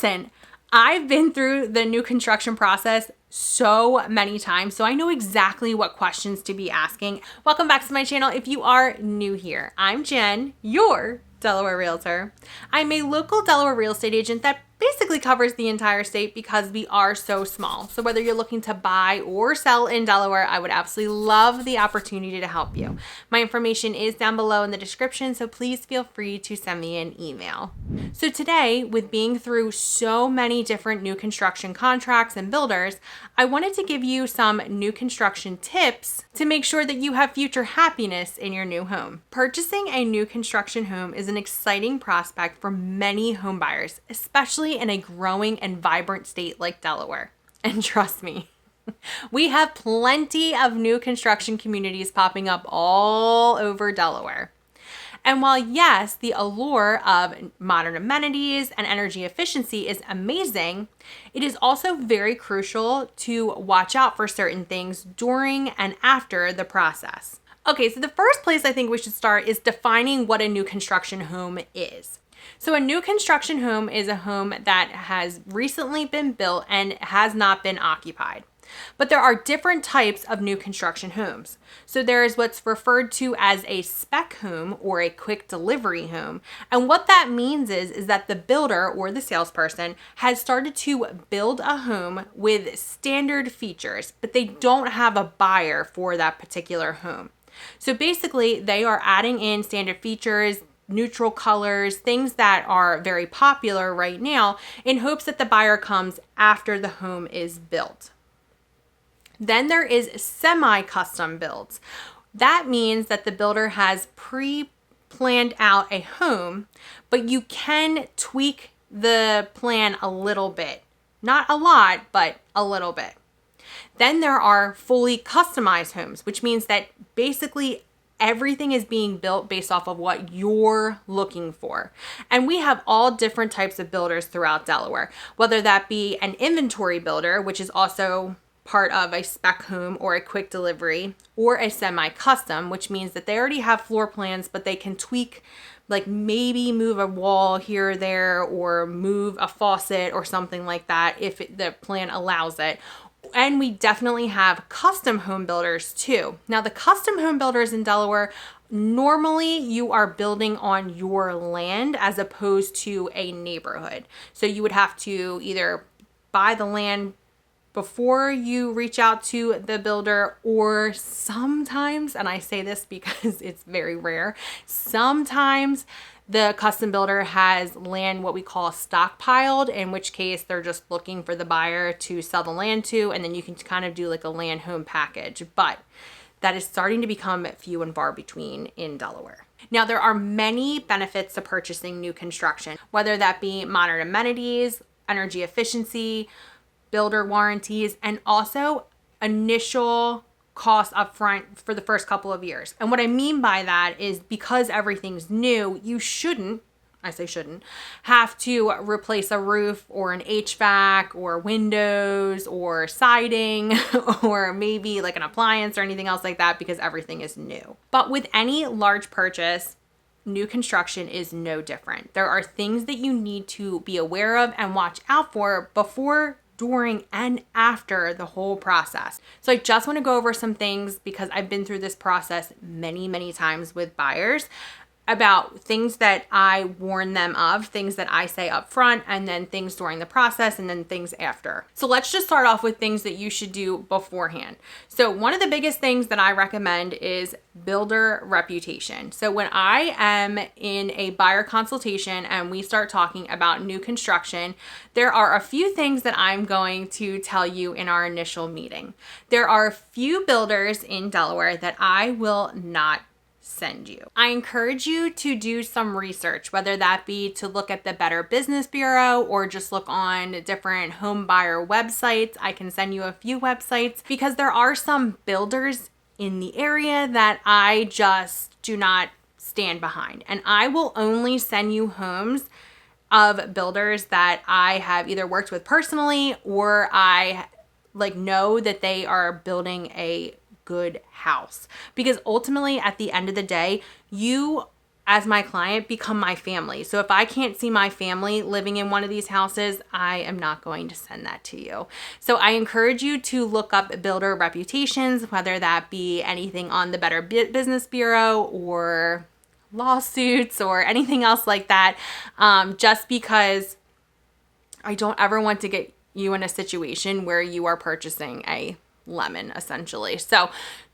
listen, I've been through the new construction process so many times, so I know exactly what questions to be asking. Welcome back to my channel. If you are new here, I'm Jen, your Delaware Realtor. I'm a local Delaware real estate agent that basically covers the entire state because we are so small. So whether you're looking to buy or sell in Delaware, I would absolutely love the opportunity to help you. My information is down below in the description, so please feel free to send me an email. So today, with being through so many different new construction contracts and builders, I wanted to give you some new construction tips to make sure that you have future happiness in your new home. Purchasing a new construction home is an exciting prospect for many home buyers, especially in a growing and vibrant state like Delaware. And trust me, we have plenty of new construction communities popping up all over Delaware. And while yes, the allure of modern amenities and energy efficiency is amazing, it is also very crucial to watch out for certain things during and after the process. Okay, so the first place I think we should start is defining what a new construction home is. So a new construction home is a home that has recently been built and has not been occupied. But there are different types of new construction homes. So there is what's referred to as a spec home or a quick delivery home. And what that means is that the builder or the salesperson has started to build a home with standard features, but they don't have a buyer for that particular home. So basically, they are adding in standard features, neutral colors, things that are very popular right now in hopes that the buyer comes after the home is built. Then there is semi-custom builds. That means that the builder has pre-planned out a home, but you can tweak the plan a little bit. Not a lot, but a little bit. Then there are fully customized homes, which means that basically everything is being built based off of what you're looking for. And we have all different types of builders throughout Delaware, whether that be an inventory builder, which is also part of a spec home or a quick delivery, or a semi-custom, which means that they already have floor plans, but they can tweak, like maybe move a wall here or there, or move a faucet or something like that if the plan allows it. And we definitely have custom home builders too. Now, the custom home builders in Delaware, normally you are building on your land as opposed to a neighborhood. So you would have to either buy the land before you reach out to the builder, or sometimes, and I say this because it's very rare, sometimes the custom builder has land what we call stockpiled, in which case they're just looking for the buyer to sell the land to, and then you can kind of do like a land home package. But that is starting to become few and far between in Delaware. Now, there are many benefits to purchasing new construction, whether that be modern amenities, energy efficiency, builder warranties, and also initial costs up front for the first couple of years. And what I mean by that is because everything's new, you shouldn't have to replace a roof or an HVAC or windows or siding or maybe like an appliance or anything else like that because everything is new. But with any large purchase, new construction is no different. There are things that you need to be aware of and watch out for before, during, and after the whole process. So I just want to go over some things because I've been through this process many, many times with buyers about things that I warn them of, things that I say up front, and then things during the process, and then things after. So let's just start off with things that you should do beforehand. So one of the biggest things that I recommend is builder reputation. So when I am in a buyer consultation and we start talking about new construction, there are a few things that I'm going to tell you in our initial meeting. There are a few builders in Delaware that I will not send you. I encourage you to do some research, whether that be to look at the Better Business Bureau or just look on different home buyer websites. I can send you a few websites because there are some builders in the area that I just do not stand behind. And I will only send you homes of builders that I have either worked with personally or I know that they are building a good house. Because ultimately, at the end of the day, you as my client become my family. So if I can't see my family living in one of these houses, I am not going to send that to you. So I encourage you to look up builder reputations, whether that be anything on the Better Business Bureau or lawsuits or anything else like that, just because I don't ever want to get you in a situation where you are purchasing a lemon, essentially. So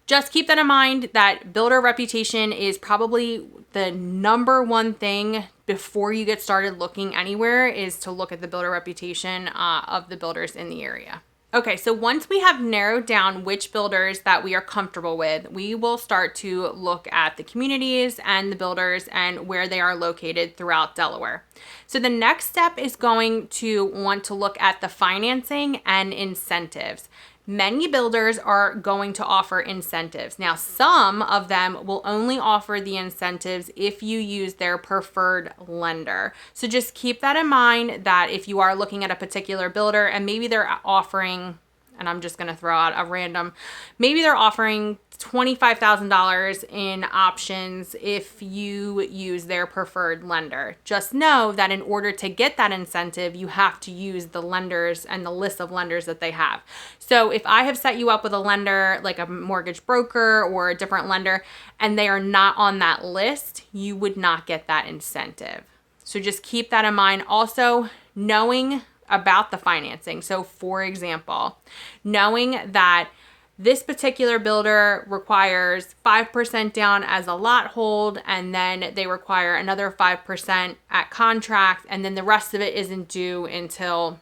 just keep that in mind, that builder reputation is probably the number one thing before you get started looking anywhere, is to look at the builder reputation of the builders in the area. Okay, so once we have narrowed down which builders that we are comfortable with, we will start to look at the communities and the builders and where they are located throughout Delaware. So the next step is going to want to look at the financing and incentives. Many builders are going to offer incentives. Now, some of them will only offer the incentives if you use their preferred lender. So just keep that in mind, that if you are looking at a particular builder and maybe they're offering, and I'm just going to throw out a random, maybe they're offering $25,000 in options if you use their preferred lender. Just know that in order to get that incentive, you have to use the lenders and the list of lenders that they have. So if I have set you up with a lender, like a mortgage broker or a different lender, and they are not on that list, you would not get that incentive. So just keep that in mind. Also, knowing about the financing. So for example, knowing that this particular builder requires 5% down as a lot hold, and then they require another 5% at contract, and then the rest of it isn't due until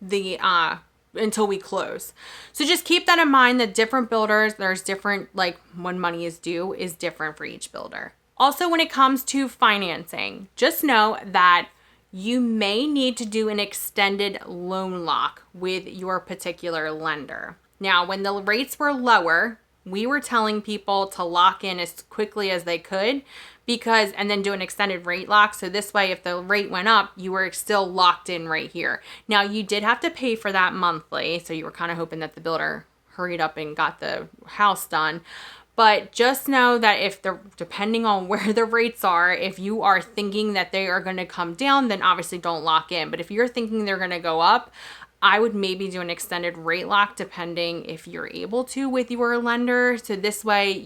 we close. So just keep that in mind, that different builders, there's different, like when money is due is different for each builder. Also, when it comes to financing, just know that you may need to do an extended loan lock with your particular lender. Now, when the rates were lower, we were telling people to lock in as quickly as they could, and then do an extended rate lock. So this way, if the rate went up, you were still locked in right here. Now, you did have to pay for that monthly. So you were kind of hoping that the builder hurried up and got the house done. But just know that depending on where the rates are, if you are thinking that they are going to come down, then obviously don't lock in. But if you're thinking they're going to go up, I would maybe do an extended rate lock, depending if you're able to with your lender. So this way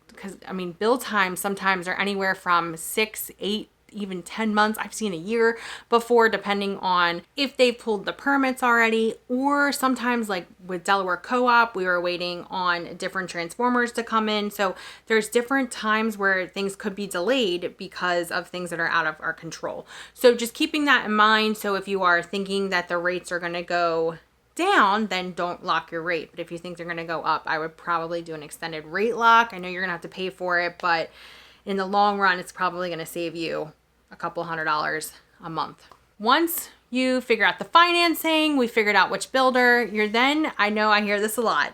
because build times sometimes are anywhere from 6, 8, even 10 months. I've seen a year before, depending on if they've pulled the permits already, or sometimes like with Delaware Co-op, we were waiting on different transformers to come in. So there's different times where things could be delayed because of things that are out of our control. So just keeping that in mind. So if you are thinking that the rates are going to go down, then don't lock your rate. But if you think they're going to go up, I would probably do an extended rate lock. I know you're going to have to pay for it, but in the long run, it's probably going to save you a couple $100 a month. Once you figure out the financing, we figured out which builder, I know I hear this a lot.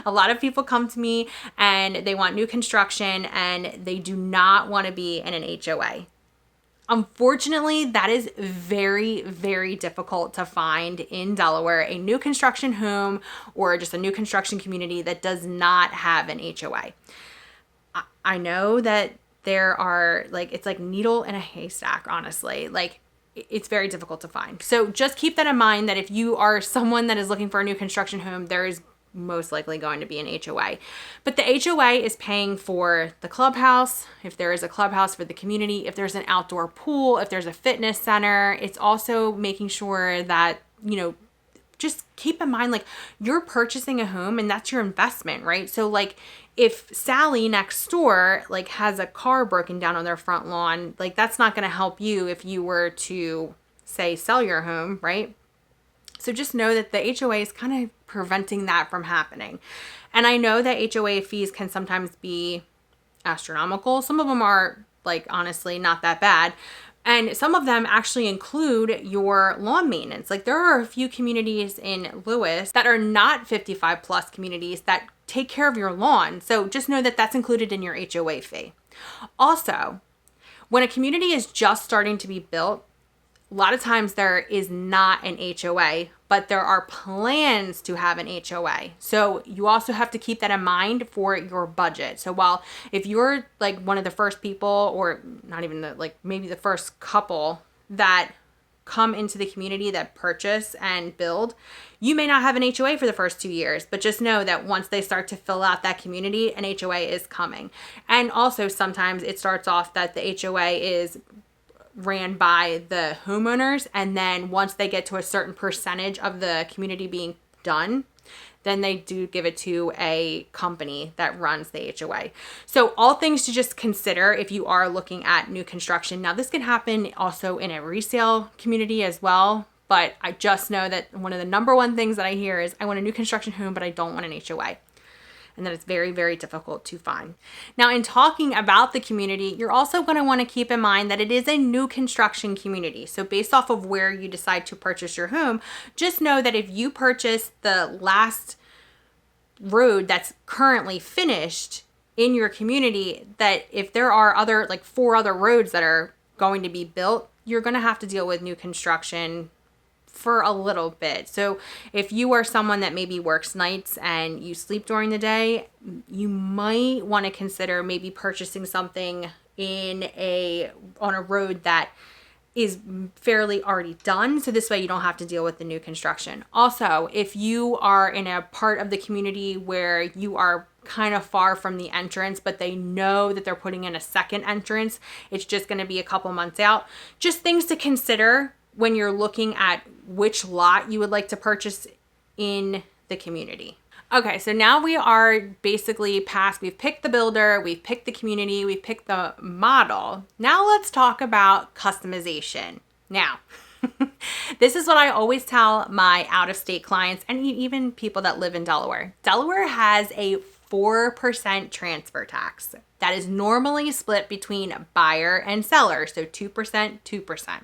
A lot of people come to me and they want new construction and they do not want to be in an HOA. Unfortunately, that is very, very difficult to find in Delaware, a new construction home or just a new construction community that does not have an HOA. I know that there are it's like needle in a haystack, honestly. It's very difficult to find. So just keep that in mind, that if you are someone that is looking for a new construction home, there is most likely going to be an HOA. But the HOA is paying for the clubhouse, if there is a clubhouse for the community, if there's an outdoor pool, if there's a fitness center. It's also making sure that, just keep in mind, you're purchasing a home and that's your investment, right? So if Sally next door has a car broken down on their front lawn, that's not going to help you if you were to, say, sell your home, right? So just know that the HOA is kind of preventing that from happening. And I know that HOA fees can sometimes be astronomical. Some of them are honestly not that bad. And some of them actually include your lawn maintenance. There are a few communities in Lewis that are not 55 plus communities that take care of your lawn. So just know that that's included in your HOA fee. Also, when a community is just starting to be built, a lot of times there is not an HOA, but there are plans to have an HOA. So you also have to keep that in mind for your budget. So while if you're like one of the first people, or not even maybe the first couple that come into the community that purchase and build, you may not have an HOA for the first 2 years, but just know that once they start to fill out that community, an HOA is coming. And also sometimes it starts off that the HOA is ran by the homeowners, and then once they get to a certain percentage of the community being done, then they do give it to a company that runs the HOA. So all things to just consider if you are looking at new construction. Now this can happen also in a resale community as well, but I just know that one of the number one things that I hear is I want a new construction home, but I don't want an HOA. And that it's very, very difficult to find. Now, in talking about the community, you're also going to want to keep in mind that it is a new construction community. So based off of where you decide to purchase your home, just know that if you purchase the last road that's currently finished in your community, that if there are other, 4 other roads that are going to be built, you're going to have to deal with new construction for a little bit. So if you are someone that maybe works nights and you sleep during the day, you might want to consider maybe purchasing something on a road that is fairly already done. So this way you don't have to deal with the new construction. Also, if you are in a part of the community where you are kind of far from the entrance, but they know that they're putting in a second entrance, it's just going to be a couple months out. Just things to consider when you're looking at which lot you would like to purchase in the community. Okay, so now we are basically past, we've picked the builder, we've picked the community, we've picked the model. Now let's talk about customization. Now, this is what I always tell my out-of-state clients and even people that live in Delaware. Delaware has a 4% transfer tax that is normally split between buyer and seller, so 2%, 2%.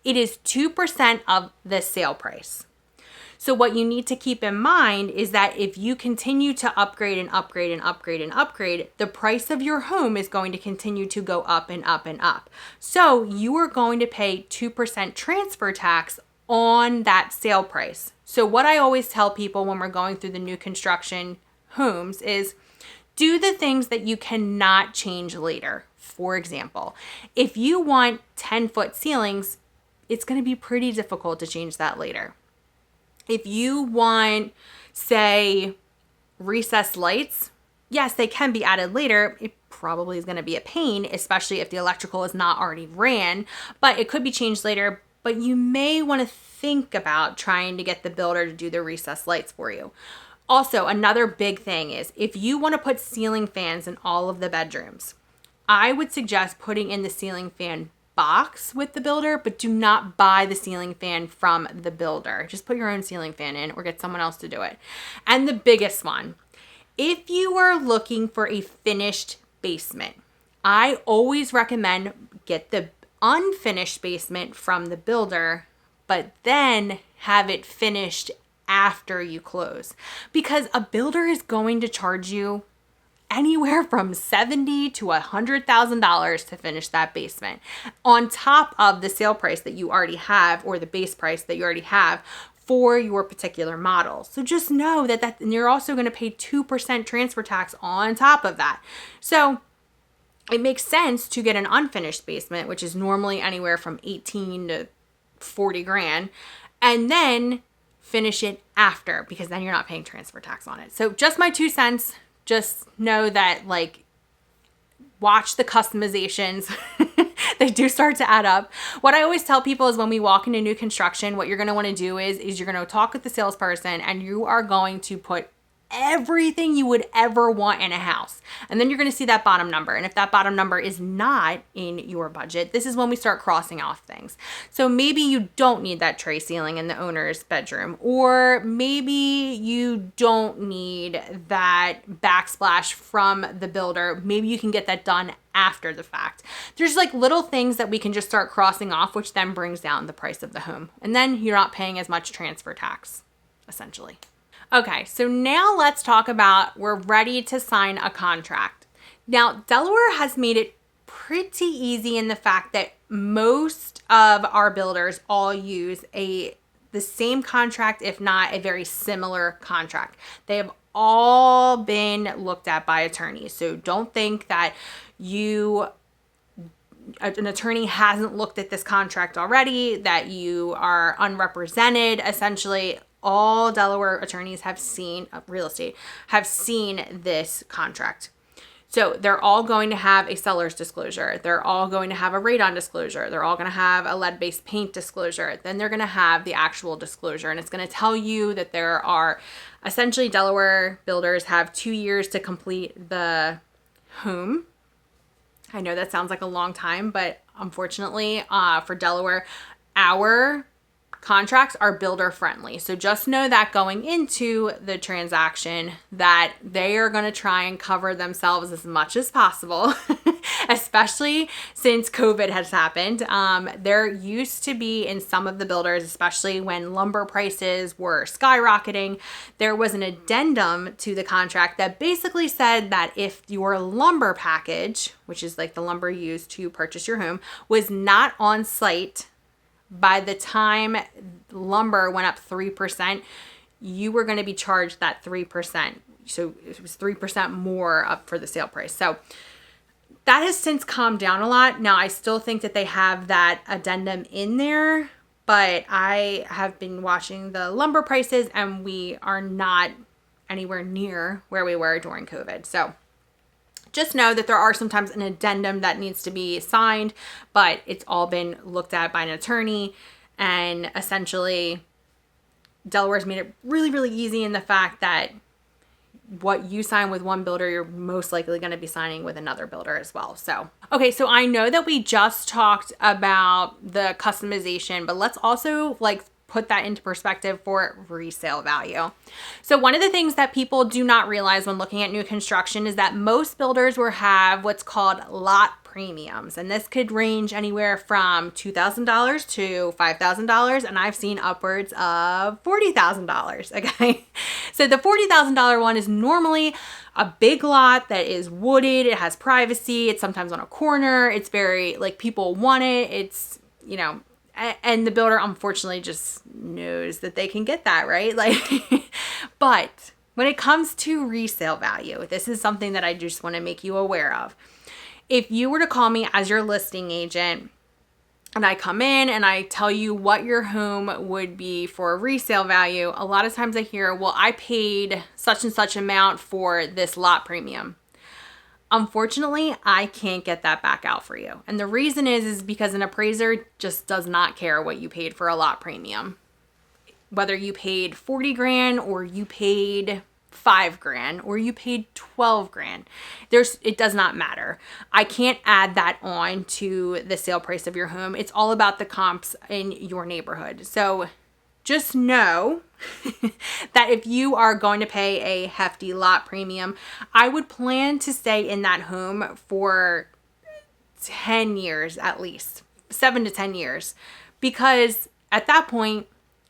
It is 2% of the sale price. So what you need to keep in mind is that if you continue to upgrade and upgrade and upgrade and upgrade, the price of your home is going to continue to go up and up and up. So you are going to pay 2% transfer tax on that sale price. So what I always tell people when we're going through the new construction homes is do the things that you cannot change later. For example, if you want 10-foot ceilings, it's going to be pretty difficult to change that later. If you want, say, recessed lights, yes, they can be added later. It probably is going to be a pain, especially if the electrical is not already ran, but it could be changed later. But you may want to think about trying to get the builder to do the recessed lights for you. Also, another big thing is if you want to put ceiling fans in all of the bedrooms, I would suggest putting in the ceiling fan box with the builder, but do not buy the ceiling fan from the builder. Just put your own ceiling fan in or get someone else to do it. And the biggest one, if you are looking for a finished basement, I always recommend get the unfinished basement from the builder, but then have it finished after you close, because a builder is going to charge you anywhere from $70,000 to $100,000 to finish that basement on top of the sale price that you already have, or the base price that you already have for your particular model. So just know that and you're also going to pay 2% transfer tax on top of that. So it makes sense to get an unfinished basement, which is normally anywhere from 18 to 40 grand, and then finish it after, because then you're not paying transfer tax on it. So just my 2 cents. Just know that, watch the customizations. They do start to add up. What I always tell people is when we walk into new construction, what you're going to want to do is you're going to talk with the salesperson, and you are going to put everything you would ever want in a house. And then you're going to see that bottom number. And if that bottom number is not in your budget, this is when we start crossing off things. So maybe you don't need that tray ceiling in the owner's bedroom, or maybe you don't need that backsplash from the builder. Maybe you can get that done after the fact. There's little things that we can just start crossing off, which then brings down the price of the home. And then you're not paying as much transfer tax, essentially. Okay, so now let's talk about we're ready to sign a contract. Now, Delaware has made it pretty easy in the fact that most of our builders all use the same contract, if not a very similar contract. They have all been looked at by attorneys. So don't think that an attorney hasn't looked at this contract already, that you are unrepresented. Essentially, all Delaware attorneys real estate have seen this contract. So they're all going to have a seller's disclosure. They're all going to have a radon disclosure. They're all going to have a lead-based paint disclosure. Then they're going to have the actual disclosure. And it's going to tell you that there are essentially Delaware builders have 2 years to complete the home. I know that sounds like a long time, but unfortunately for Delaware, our contracts are builder friendly. So just know that going into the transaction that they are going to try and cover themselves as much as possible, especially since COVID has happened. There used to be in some of the builders, especially when lumber prices were skyrocketing, there was an addendum to the contract that basically said that if your lumber package, which is like the lumber used to purchase your home, was not on site by the time lumber went up 3%, you were going to be charged that 3%. So it was 3% more up for the sale price. So that has since calmed down a lot. Now, I still think that they have that addendum in there, but I have been watching the lumber prices and we are not anywhere near where we were during COVID. So just know that there are sometimes an addendum that needs to be signed, but it's all been looked at by an attorney. And essentially, Delaware's made it really, really easy in the fact that what you sign with one builder, you're most likely going to be signing with another builder as well. So, okay, so I know that we just talked about the customization, but let's also put that into perspective for resale value. So one of the things that people do not realize when looking at new construction is that most builders will have what's called lot premiums. And this could range anywhere from $2,000 to $5,000. And I've seen upwards of $40,000. Okay. So the $40,000 one is normally a big lot that is wooded. It has privacy. It's sometimes on a corner. It's very people want it. It's, and the builder unfortunately just knows that they can get that, right? But when it comes to resale value, this is something that I just want to make you aware of. If you were to call me as your listing agent and I come in and I tell you what your home would be for resale value, a lot of times I hear, well, I paid such and such amount for this lot premium. Unfortunately, I can't get that back out for you. And the reason is because an appraiser just does not care what you paid for a lot premium. Whether you paid 40 grand or you paid 5 grand or you paid 12 grand, it does not matter. I can't add that on to the sale price of your home. It's all about the comps in your neighborhood. So just know that if you are going to pay a hefty lot premium, I would plan to stay in that home for 10 years at least, 7 to 10 years, because at that point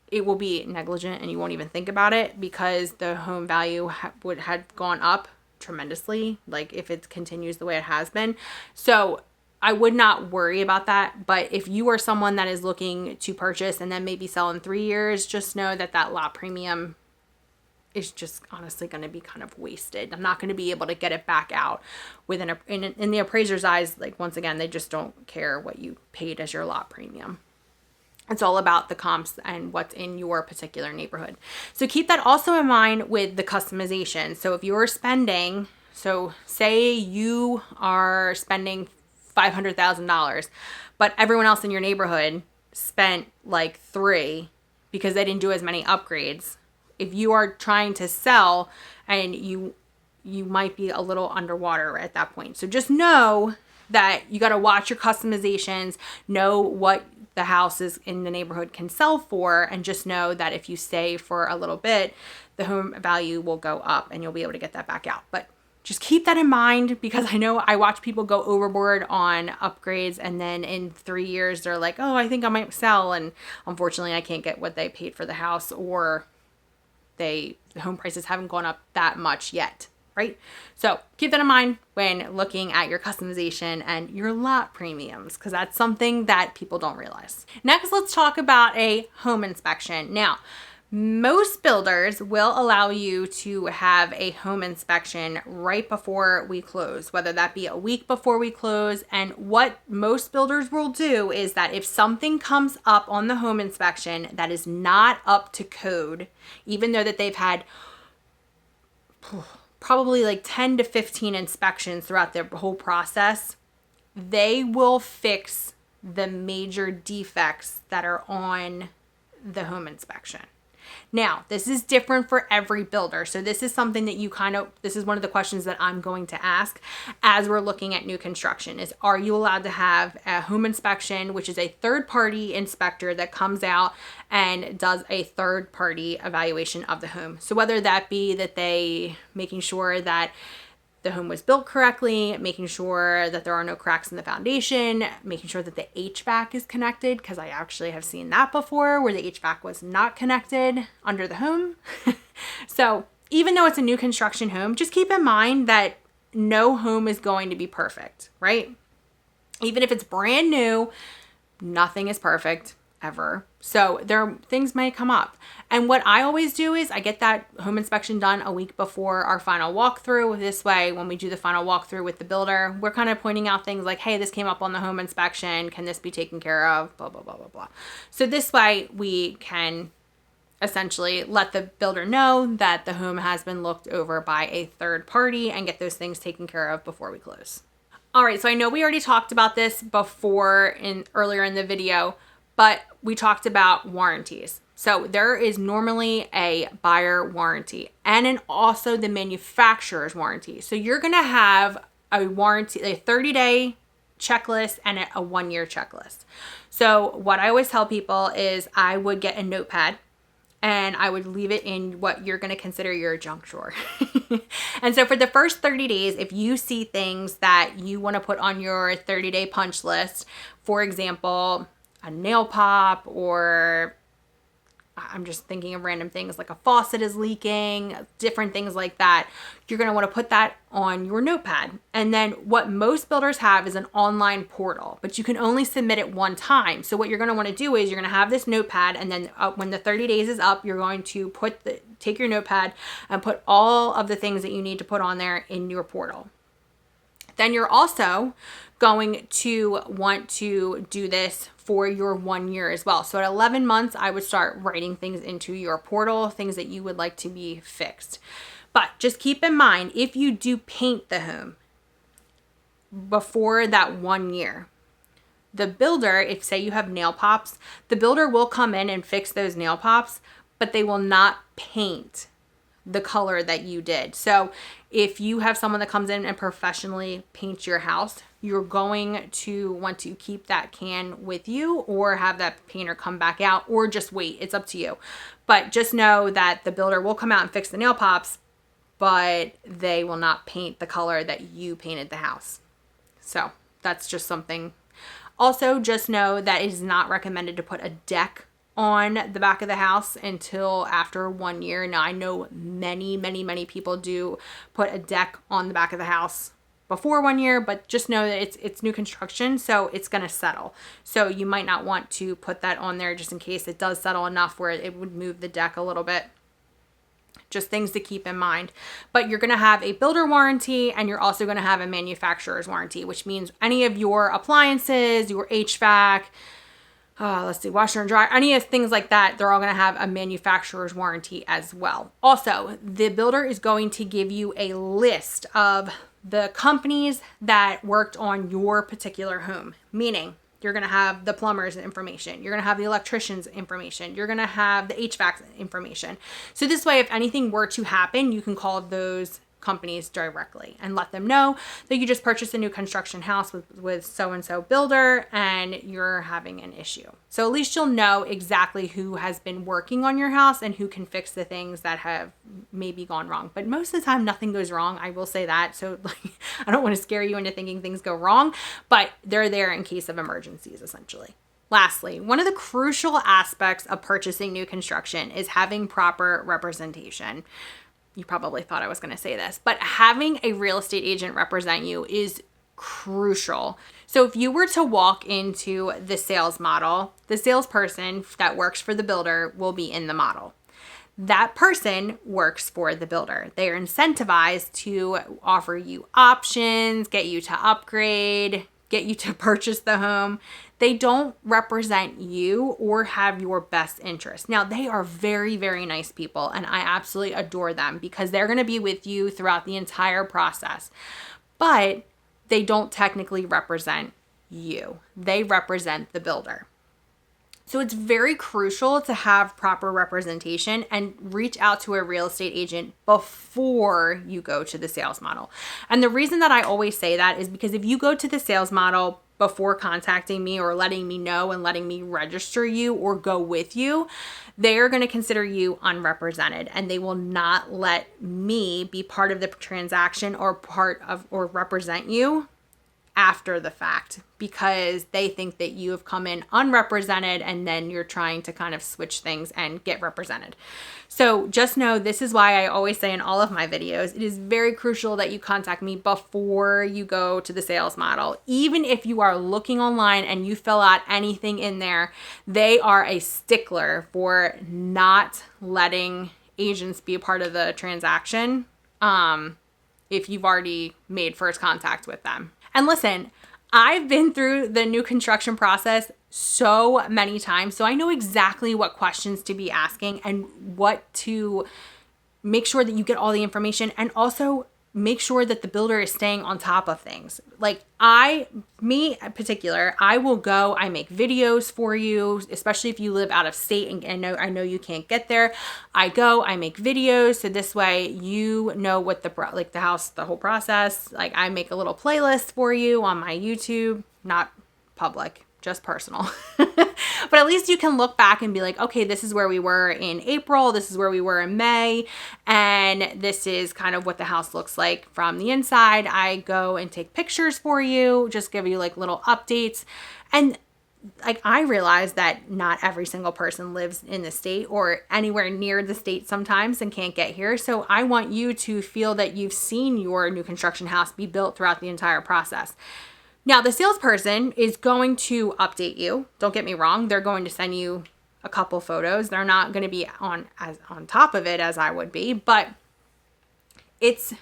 it will be negligent and you won't even think about it because the home value would have gone up tremendously, if it continues the way it has been. So I would not worry about that. But if you are someone that is looking to purchase and then maybe sell in 3 years, just know that that lot premium is just honestly going to be kind of wasted. I'm not going to be able to get it back out in the appraiser's eyes. Once again, they just don't care what you paid as your lot premium. It's all about the comps and what's in your particular neighborhood. So keep that also in mind with the customization. So if you're say you are spending $500,000, but everyone else in your neighborhood spent $3 because they didn't do as many upgrades. If you are trying to sell and you might be a little underwater at that point. So just know that you got to watch your customizations, know what the houses in the neighborhood can sell for, and just know that if you stay for a little bit, the home value will go up and you'll be able to get that back out. But just keep that in mind because I know I watch people go overboard on upgrades and then in 3 years they're like, oh, I think I might sell. And unfortunately I can't get what they paid for the house, or the home prices haven't gone up that much yet. right? So keep that in mind when looking at your customization and your lot premiums, because that's something that people don't realize. Next, let's talk about a home inspection. Now, most builders will allow you to have a home inspection right before we close, whether that be a week before we close. And what most builders will do is that if something comes up on the home inspection that is not up to code, even though that they've had probably like 10 to 15 inspections throughout their whole process, they will fix the major defects that are on the home inspection. Now, this is different for every builder. So this is something that this is one of the questions that I'm going to ask as we're looking at new construction is, are you allowed to have a home inspection, which is a third-party inspector that comes out and does a third-party evaluation of the home? So whether that be that they making sure that the home was built correctly, making sure that there are no cracks in the foundation, making sure that the HVAC is connected, because I actually have seen that before where the HVAC was not connected under the home. So even though it's a new construction home, just keep in mind that no home is going to be perfect, right? Even if it's brand new, nothing is perfect ever. So things may come up. And what I always do is I get that home inspection done a week before our final walkthrough. This way, when we do the final walkthrough with the builder, we're kind of pointing out things like, hey, this came up on the home inspection. Can this be taken care of? Blah, blah, blah, blah, blah. So this way we can essentially let the builder know that the home has been looked over by a third party and get those things taken care of before we close. All right, so I know we already talked about this before earlier in the video, but we talked about warranties. So there is normally a buyer warranty and also the manufacturer's warranty. So you're going to have a warranty, a 30-day checklist and a 1-year checklist. So what I always tell people is I would get a notepad and I would leave it in what you're going to consider your junk drawer. And so for the first 30 days, if you see things that you want to put on your 30-day punch list, for example, a nail pop, or I'm just thinking of random things like a faucet is leaking, different things like that, you're going to want to put that on your notepad. And then what most builders have is an online portal, but you can only submit it one time. So what you're going to want to do is you're going to have this notepad, and then when the 30 days is up, you're going to take your notepad and put all of the things that you need to put on there in your portal. Then you're also going to want to do this for your 1 year as well. So at 11 months, I would start writing things into your portal, things that you would like to be fixed. But just keep in mind, if you do paint the home before that 1 year, the builder, if say you have nail pops, the builder will come in and fix those nail pops, but they will not paint the color that you did. So if you have someone that comes in and professionally paints your house, you're going to want to keep that can with you or have that painter come back out or just wait. It's up to you. But just know that the builder will come out and fix the nail pops, but they will not paint the color that you painted the house. So that's just something. Also, just know that it is not recommended to put a deck on the back of the house until after 1 year. Now, I know many people do put a deck on the back of the house before 1 year, but just know that it's new construction, so it's going to settle. So you might not want to put that on there just in case it does settle enough where it would move the deck a little bit. Just things to keep in mind. But you're going to have a builder warranty, and you're also going to have a manufacturer's warranty, which means any of your appliances, your HVAC, washer and dryer, any of things like that, they're all going to have a manufacturer's warranty as well. Also, the builder is going to give you a list of the companies that worked on your particular home, meaning you're going to have the plumber's information, you're going to have the electrician's information, you're going to have the HVAC information. So this way, if anything were to happen, you can call those companies directly and let them know that you just purchased a new construction house with so-and-so builder and you're having an issue. So at least you'll know exactly who has been working on your house and who can fix the things that have maybe gone wrong. But most of the time, nothing goes wrong. I will say that. So I don't want to scare you into thinking things go wrong, but they're there in case of emergencies, essentially. Lastly, one of the crucial aspects of purchasing new construction is having proper representation. you probably thought I was going to say this, but having a real estate agent represent you is crucial. So if you were to walk into the sales model, the salesperson that works for the builder will be in the model. That person works for the builder. They are incentivized to offer you options, get you to upgrade, get you to purchase the home. They don't represent you or have your best interest. Now, they are very, very nice people, and I absolutely adore them because they're going to be with you throughout the entire process. But they don't technically represent you. They represent the builder. So it's very crucial to have proper representation and reach out to a real estate agent before you go to the sales model. And the reason that I always say that is because if you go to the sales model before contacting me or letting me know and letting me register you or go with you, they are going to consider you unrepresented, and they will not let me be part of the transaction or represent you after the fact, because they think that you have come in unrepresented and then you're trying to kind of switch things and get represented. So just know, this is why I always say in all of my videos, it is very crucial that you contact me before you go to the sales model. Even if you are looking online and you fill out anything in there, they are a stickler for not letting agents be a part of the transaction if you've already made first contact with them. And listen, I've been through the new construction process so many times, so I know exactly what questions to be asking and what to make sure that you get all the information, and also make sure that the builder is staying on top of things. Like me in particular, I will go, I make videos for you, especially if you live out of state and I know you can't get there. I go, I make videos, so this way you know what the house, the whole process. Like, I make a little playlist for you on my YouTube, not public, just personal. But at least you can look back and be like, okay, this is where we were in April, this is where we were in May, and this is kind of what the house looks like from the inside. I go and take pictures for you, just give you like little updates. And like, I realize that not every single person lives in the state or anywhere near the state sometimes and can't get here. So I want you to feel that you've seen your new construction house be built throughout the entire process. Now, the salesperson is going to update you. Don't get me wrong. They're going to send you a couple photos. They're not going to be on top of it as I would be, but it's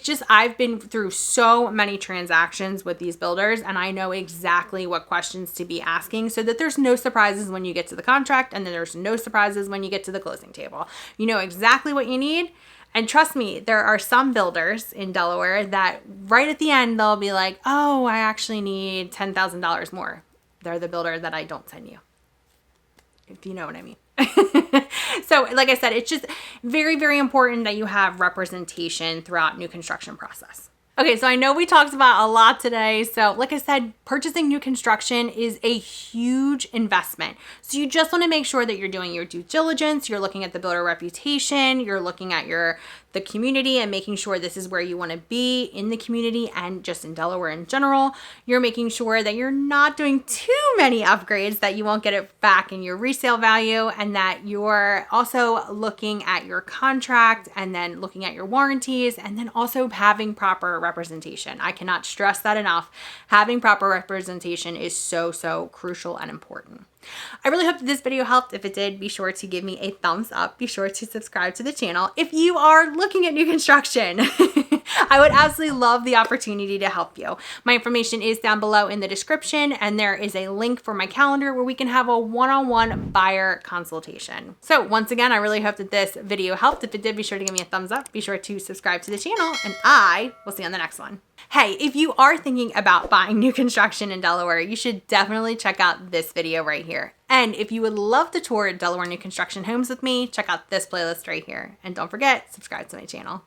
just, I've been through so many transactions with these builders, and I know exactly what questions to be asking so that there's no surprises when you get to the contract, and then there's no surprises when you get to the closing table. You know exactly what you need. And trust me, there are some builders in Delaware that right at the end, they'll be like, oh, I actually need $10,000 more. They're the builder that I don't send you, if you know what I mean. So like I said, it's just very, very important that you have representation throughout new construction process. Okay, so I know we talked about a lot today. So like I said, purchasing new construction is a huge investment. So you just want to make sure that you're doing your due diligence, you're looking at the builder reputation, you're looking at the community and making sure this is where you want to be in the community and just in Delaware in general. You're making sure that you're not doing too many upgrades that you won't get it back in your resale value, and that you're also looking at your contract and then looking at your warranties, and then also having proper representation. I cannot stress that enough. Having proper representation is so, so crucial and important. I really hope that this video helped. If it did, be sure to give me a thumbs up. Be sure to subscribe to the channel. If you are looking at new construction, I would absolutely love the opportunity to help you. My information is down below in the description, and there is a link for my calendar where we can have a one-on-one buyer consultation. So once again, I really hope that this video helped. If it did, be sure to give me a thumbs up. Be sure to subscribe to the channel, and I will see you on the next one. Hey, if you are thinking about buying new construction in Delaware, you should definitely check out this video right here. And if you would love to tour Delaware new construction homes with me, check out this playlist right here. And don't forget, subscribe to my channel.